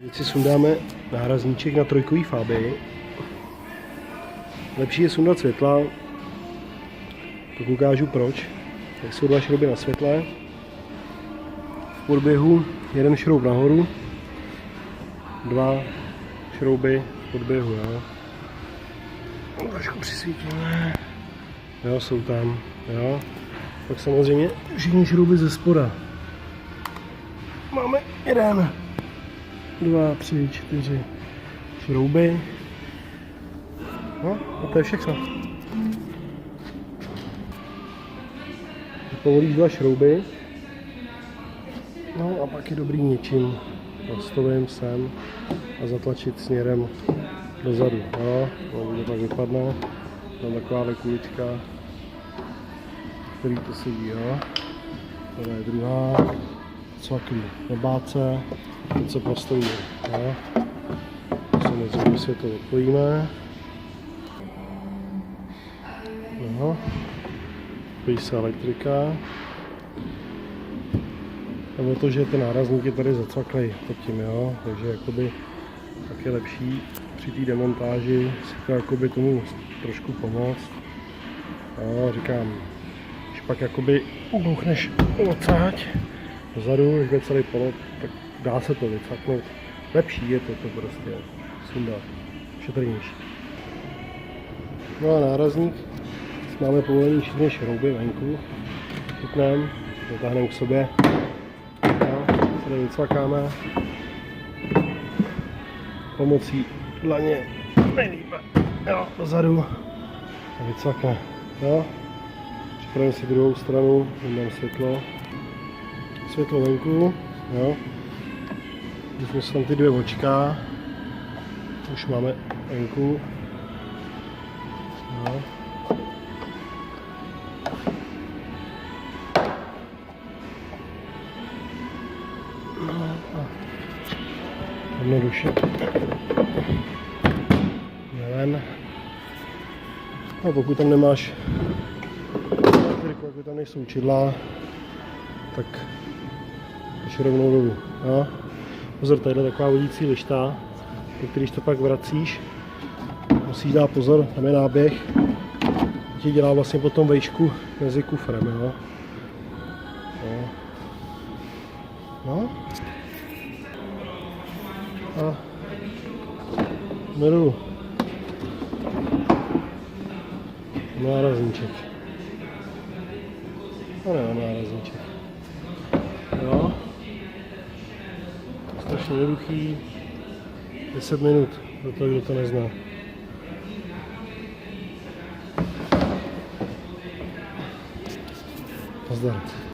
Teď si sundáme nárazníček na trojkový fáby. Lepší je sundat světla, tak ukážu proč. Tak jsou 2 šrouby na světle. V podběhu 1 šroub nahoru, 2 šrouby v podběhu. Jo. Trošku přisvítíme. Jo, jsou tam. Jo. Pak samozřejmě všechny šrouby ze spoda. Máme 1, 2, 3, 4 šrouby. No, a to je všechno. Povolíš 2 šrouby. No a pak je dobrý něčím plastovým sem a zatlačit směrem dozadu. Jo, no, to tak vypadne. Tam taková kulička, který to sedí. Jo. Tohle je druhá. Cvaklý na báce, něco plastový. Jo. Samozřejmě světlo odpojíme. No. Pojí se elektrika. Nebo to, že ten nárazník je tady zacvaklej pod tím, jo. Takže jakoby tak je lepší při té demontáži si to jakoby tomu trošku pomoct. Jo, říkám, když pak jakoby bouchneš odsáď dozadu, když bude celý polot, tak dá se to vycvaknout. Lepší je to prostě sundat, šetrnější. No a nárazník, máme povolený všechny šrouby venku, chytneme, dotáhneme k sobě, no, tady vycvakáme, pomocí dlaně nejlípe, jo, dozadu a vycvakne, jo. Připravím si druhou stranu, dám světlo venku, jo. Když jsou tam ty 2 očka, už máme venku, jo. No a jednoduše ven. No, pokud tam nemáš elektriku, pokud tam nejsou čidla, tak jdeš rovnou dolů. No. Pozor, tady je taková vodící lišta, když to pak vracíš, musíš dát pozor, tam je náběh, ti dělá vlastně potom vejšku mezi kufrem. Jo. No. No. A dolů. Nárazníček. A nemám nárazníček. Jo. Strašně jednoduchý. 10 minut pro to, kdo to nezná. Nazdar.